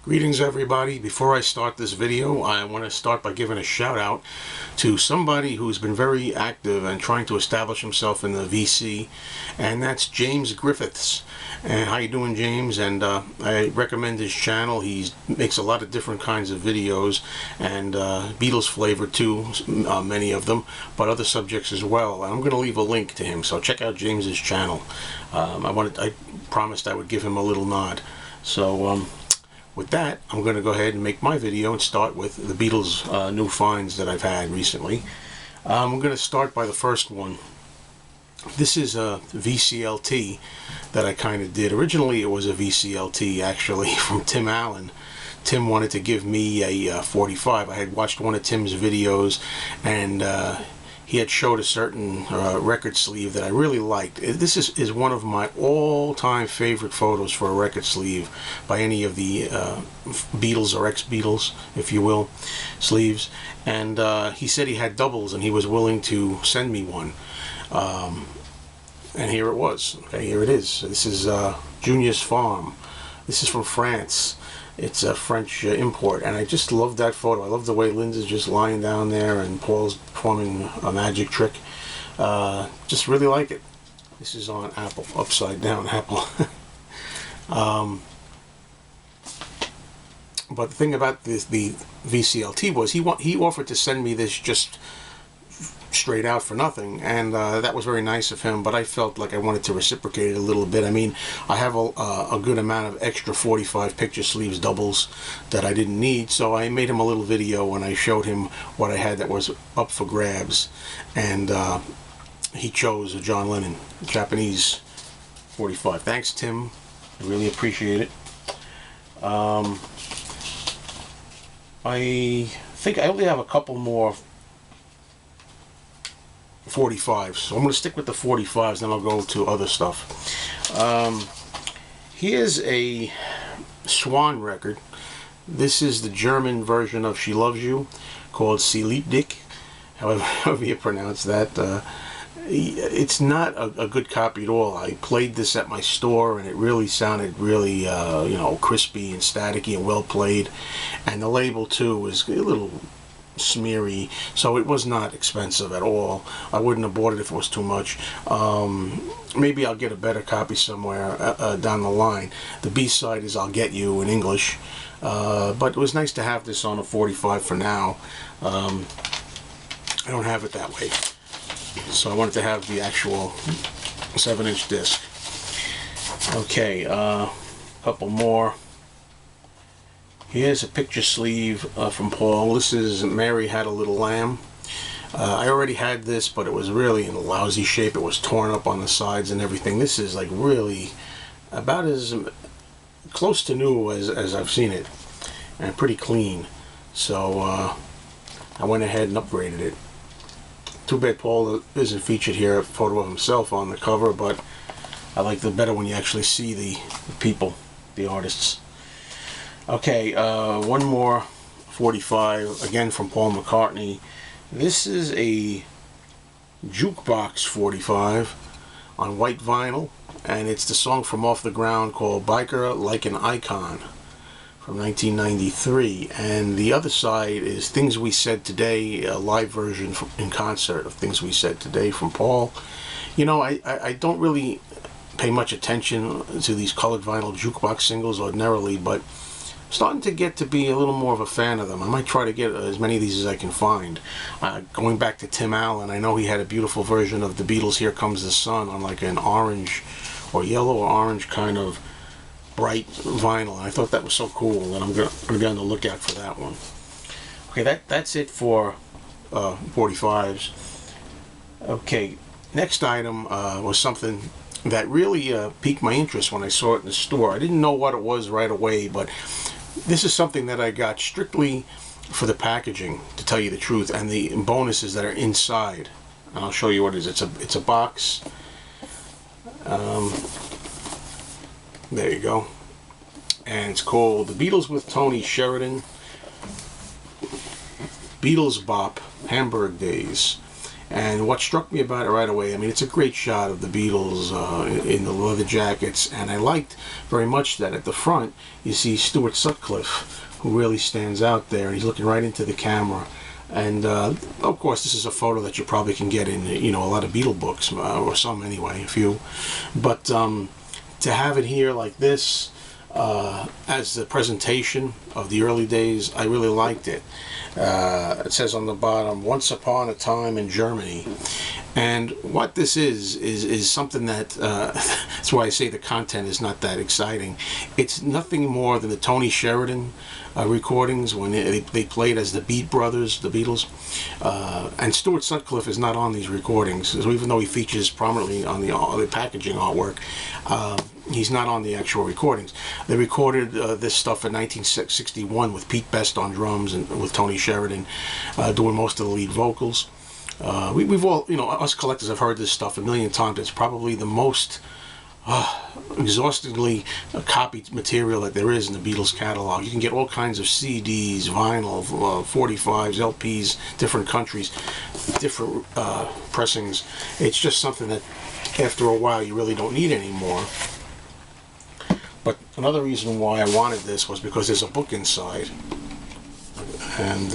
Greetings everybody. Before I start this video, I want to start by giving a shout out to somebody who's been very active and trying to establish himself in the VC, and that's James Griffiths. And how you doing, James? And I recommend his channel. He makes a lot of different kinds of videos, and Beatles flavor too, many of them, but other subjects as well. And I'm going to leave a link to him, so check out James's channel. I promised I would give him a little nod. So with that, I'm going to go ahead and make my video and start with the Beatles new finds that I've had recently. I'm going to start by the first one. This is a VCLT that I kind of did. Originally it was a VCLT actually from Tim Allen. Tim wanted to give me a 45. I had watched one of Tim's videos, and he had showed a certain record sleeve that I really liked. This is one of my all-time favorite photos for a record sleeve by any of the Beatles or ex-Beatles, if you will, sleeves. And he said he had doubles and he was willing to send me one. And here it was. Okay, here it is. This is Junior's Farm. This is from France. It's a French import, and I just love that photo. I love the way Linda's just lying down there and Paul's performing a magic trick. Just really like it. This is on Apple, upside down Apple. But the thing about the VCLT was he offered to send me this just straight out for nothing, and that was very nice of him, but I felt like I wanted to reciprocate it a little bit. I mean, I have a good amount of extra 45 picture sleeves doubles that I didn't need, so I made him a little video and I showed him what I had that was up for grabs, and he chose a John Lennon Japanese 45. Thanks, Tim. I really appreciate it. I think I only have a couple more 45s, so I'm going to stick with the 45s, then I'll go to other stuff. Here's a Swan record. This is the German version of She Loves You, called Sie liebt dich, however you pronounce that. It's not a good copy at all. I played this at my store and it really sounded really you know, crispy and staticky and well played, and the label too was a little smeary, so it was not expensive at all. I wouldn't have bought it if it was too much. Maybe I'll get a better copy somewhere down the line. The B-side is I'll Get You in English, but it was nice to have this on a 45 for now. I don't have it that way, so I wanted to have the actual 7-inch disc. Okay, couple more. Here's a picture sleeve from Paul. This is Mary Had a Little Lamb. I already had this, but it was really in a lousy shape. It was torn up on the sides and everything. This is like really about as close to new as I've seen it, and pretty clean. So I went ahead and upgraded it. Too bad Paul isn't featured here, a photo of himself on the cover, but I like it better when you actually see the people, the artists. Okay, one more 45, again from Paul McCartney. This is a jukebox 45 on white vinyl, and it's the song from Off the Ground called Biker Like an Icon from 1993. And the other side is Things We Said Today, a live version in concert of Things We Said Today from Paul. You know, I don't really pay much attention to these colored vinyl jukebox singles ordinarily, but starting to get to be a little more of a fan of them. I might try to get as many of these as I can find. Going back to Tim Allen, I know he had a beautiful version of the Beatles' Here Comes the Sun on like an orange or yellow or orange kind of bright vinyl, and I thought that was so cool, and I'm going to be on the lookout for that one. Okay, that's it for 45s. Okay, next item was something that really piqued my interest when I saw it in the store. I didn't know what it was right away, but this is something that I got strictly for the packaging, to tell you the truth, and the bonuses that are inside. And I'll show you what it is. It's a box. There you go. And it's called The Beatles with Tony Sheridan, Beatles Bop, Hamburg Days. And what struck me about it right away, I mean, it's a great shot of the Beatles in the leather jackets, and I liked very much that at the front you see Stuart Sutcliffe, who really stands out there, and he's looking right into the camera. And of course, this is a photo that you probably can get in, you know, a lot of Beatle books, or some anyway, a few. But to have it here like this, as the presentation of the early days, I really liked it. It says on the bottom, "Once upon a time in Germany." And what this is something that, that's why I say the content is not that exciting. It's nothing more than the Tony Sheridan recordings when they played as the Beat Brothers, the Beatles. And Stuart Sutcliffe is not on these recordings, so even though he features prominently on the packaging artwork, he's not on the actual recordings. They recorded this stuff in 1961 with Pete Best on drums and with Tony Sheridan doing most of the lead vocals. We've all, you know, us collectors have heard this stuff a million times. It's probably the most exhaustingly copied material that there is in the Beatles catalog. You can get all kinds of CDs, vinyl, 45s, LPs, different countries, different pressings. It's just something that after a while you really don't need anymore. But another reason why I wanted this was because there's a book inside. And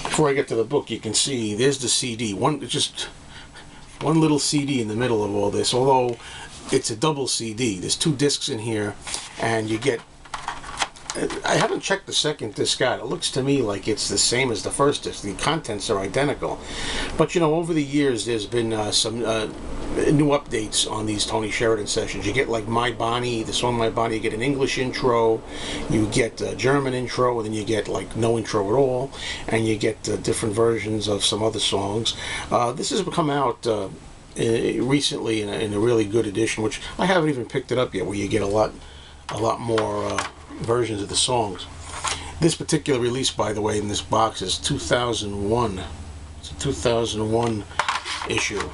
before I get to the book, you can see there's the CD. Just one little CD in the middle of all this, although it's a double CD. There's 2 discs in here, and you get, I haven't checked the second disc out. It looks to me like it's the same as the first disc. The contents are identical. But you know, over the years there's been some new updates on these Tony Sheridan sessions. You get like My Bonnie, the song My Bonnie, you get an English intro, you get a German intro, and then you get like no intro at all, and you get different versions of some other songs. This has come out recently in a really good edition, which I haven't even picked it up yet, where you get a lot more versions of the songs. This particular release, by the way, in this box is 2001. It's a 2001 issue.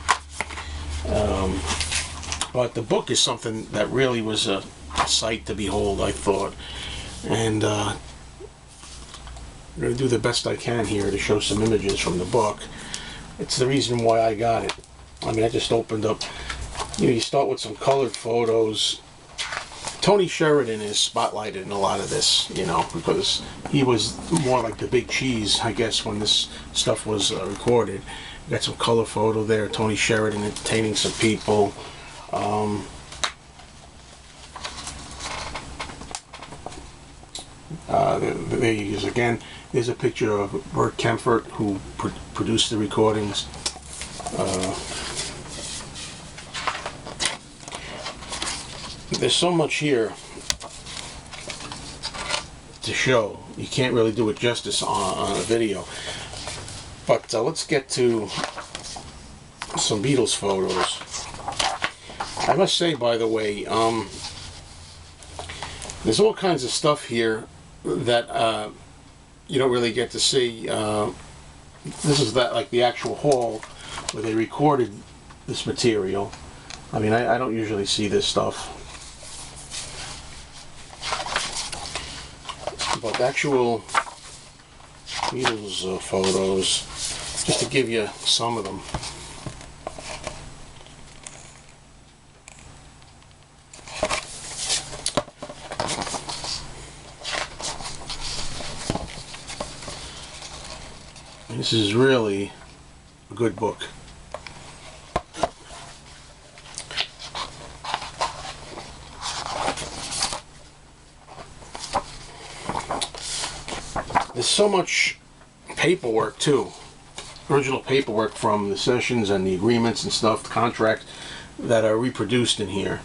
But the book is something that really was a sight to behold, I thought. And I'm going to do the best I can here to show some images from the book. It's the reason why I got it. I mean, I just opened up, you know, you start with some colored photos. Tony Sheridan is spotlighted in a lot of this, you know, because he was more like the big cheese, I guess, when this stuff was recorded. Got some color photo there, Tony Sheridan entertaining some people. There he is again. There's a picture of Bert Kempfert, who produced the recordings. There's so much here to show. You can't really do it justice on a video. But let's get to some Beatles photos. I must say, by the way, there's all kinds of stuff here that you don't really get to see. This is like the actual hall where they recorded this material. I mean, I don't usually see this stuff. But actual Beatles photos, just to give you some of them. And this is really a good book. There's so much paperwork too, original paperwork from the sessions and the agreements and stuff, the contracts that are reproduced in here.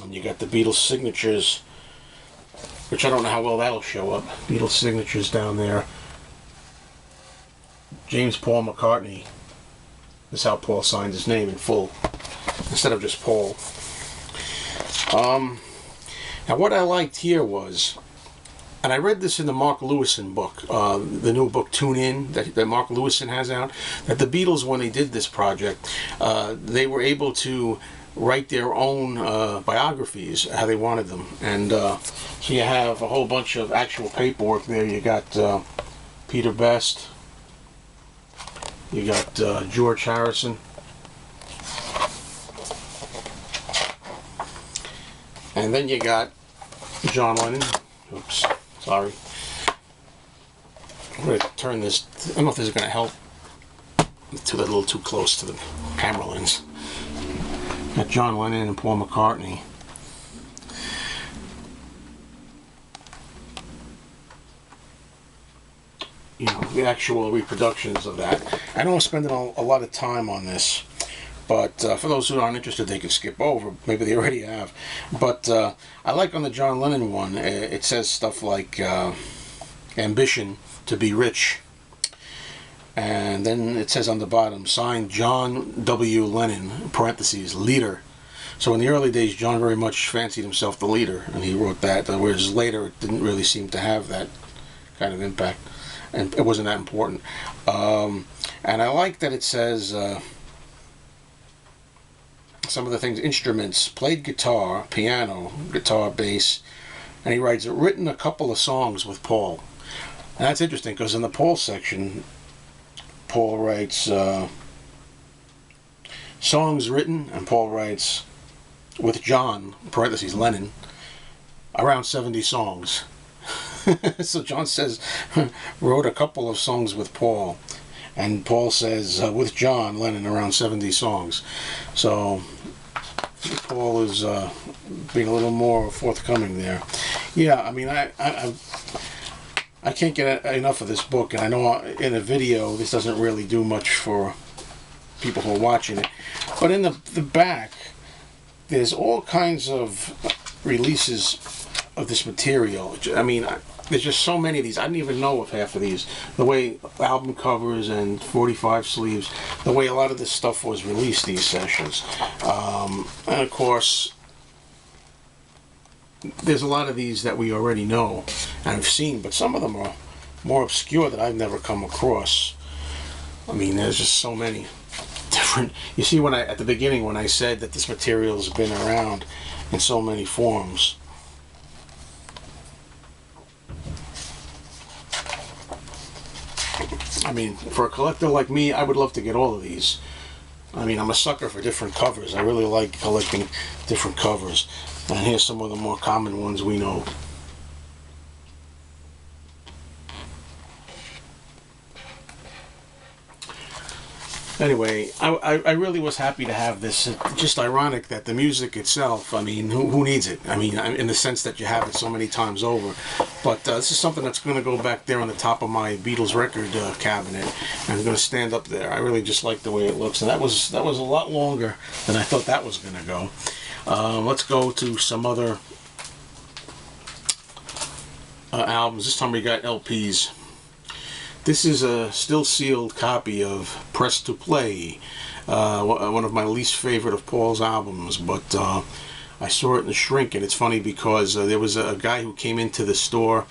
And you got the Beatles signatures, which I don't know how well that'll show up. Beatles signatures down there. James Paul McCartney. This is how Paul signs his name in full, instead of just Paul. Now what I liked here was, and I read this in the Mark Lewison book, the new book Tune In that Mark Lewison has out, that the Beatles, when they did this project, they were able to write their own biographies, how they wanted them. And so you have a whole bunch of actual paperwork there. You got Peter Best, you got George Harrison, and then you got John Lennon. Oops, sorry. I'm going to turn this, I don't know if this is going to help. It's a little too close to the camera lens. Got John Lennon and Paul McCartney. You know, the actual reproductions of that. I know I'm spending a lot of time on this, but for those who aren't interested, they can skip over. Maybe they already have. But I like on the John Lennon one, it says stuff like ambition to be rich. And then it says on the bottom, signed John W. Lennon, parentheses, leader. So in the early days, John very much fancied himself the leader, and he wrote that, whereas later it didn't really seem to have that kind of impact, and it wasn't that important. And I like that it says some of the things, instruments, played guitar, piano, guitar, bass, and he writes, written a couple of songs with Paul. And that's interesting, because in the Paul section, Paul writes songs written, and Paul writes with John, parentheses, Lennon, around 70 songs. So John says, wrote a couple of songs with Paul, and Paul says, with John Lennon, around 70 songs. So Paul is being a little more forthcoming there. Yeah, I mean, I can't get enough of this book, and I know in a video this doesn't really do much for people who are watching it, but in the back there's all kinds of releases of this material. I mean, there's just so many of these. I didn't even know of half of these. The way album covers and 45 sleeves, the way a lot of this stuff was released, these sessions. And of course, there's a lot of these that we already know and have seen, but some of them are more obscure that I've never come across. I mean, there's just so many different. You see, when at the beginning when I said that this material's been around in so many forms. I mean, for a collector like me, I would love to get all of these. I mean, I'm a sucker for different covers. I really like collecting different covers. And here's some of the more common ones we know. Anyway, I really was happy to have this. It's just ironic that the music itself, I mean, who needs it? I mean, in the sense that you have it so many times over. But this is something that's going to go back there on the top of my Beatles record cabinet. And I'm going to stand up there. I really just like the way it looks. And that was a lot longer than I thought that was going to go. Let's go to some other albums. This time we got LPs. This is a still sealed copy of Press to Play, one of my least favorite of Paul's albums, but I saw it in the shrink, and it's funny because there was a guy who came into the store,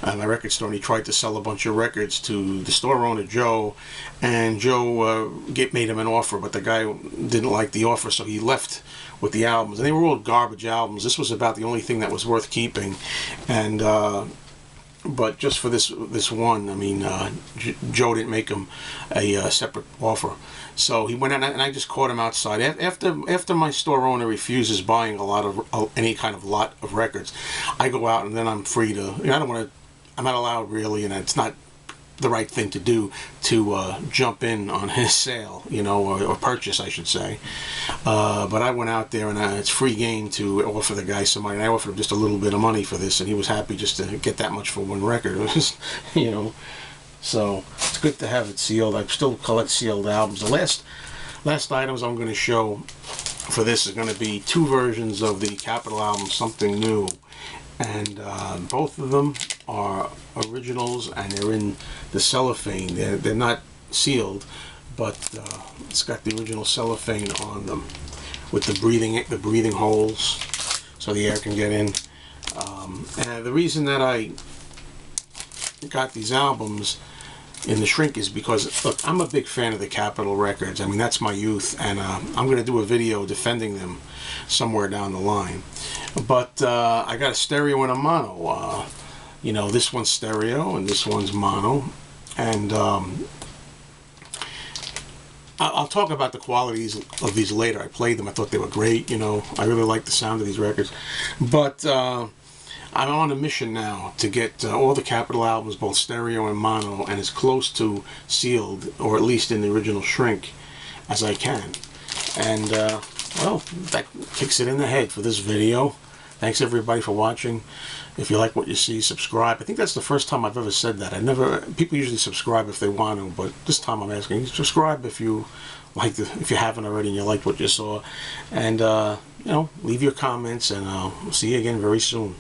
my record store, and he tried to sell a bunch of records to the store owner, Joe, and Joe made him an offer, but the guy didn't like the offer, so he left with the albums, and they were all garbage albums. This was about the only thing that was worth keeping, and but just for this one, I mean, Joe didn't make him a separate offer, so he went out, and I just caught him outside. After my store owner refuses buying a lot of any kind of lot of records, I go out, and then I'm free to. You know, I don't want to. I'm not allowed really, and it's not the right thing to do to jump in on his sale, you know, or purchase, I should say. But I went out there, and it's free game to offer the guy some money. And I offered him just a little bit of money for this, and he was happy just to get that much for one record. It was just, you know, so it's good to have it sealed. I still collect sealed albums. The last items I'm going to show for this is going to be two versions of the Capitol album, Something New. And both of them are originals, and they're in the cellophane. They're not sealed, but it's got the original cellophane on them with the breathing holes, so the air can get in. And the reason that I got these albums in the shrink is because, look, I'm a big fan of the Capitol records. I mean, that's my youth, and I'm going to do a video defending them somewhere down the line. But I got a stereo and a mono. You know, this one's stereo and this one's mono. And I'll talk about the qualities of these later. I played them. I thought they were great. You know, I really like the sound of these records. But I'm on a mission now to get all the Capitol albums, both stereo and mono, and as close to sealed, or at least in the original shrink, as I can. And, well, that kicks it in the head for this video. Thanks everybody for watching. If you like what you see, subscribe. I think that's the first time I've ever said that. People usually subscribe if they want to, but this time I'm asking, subscribe if you if you haven't already and you liked what you saw. And, you know, leave your comments, and I'll see you again very soon.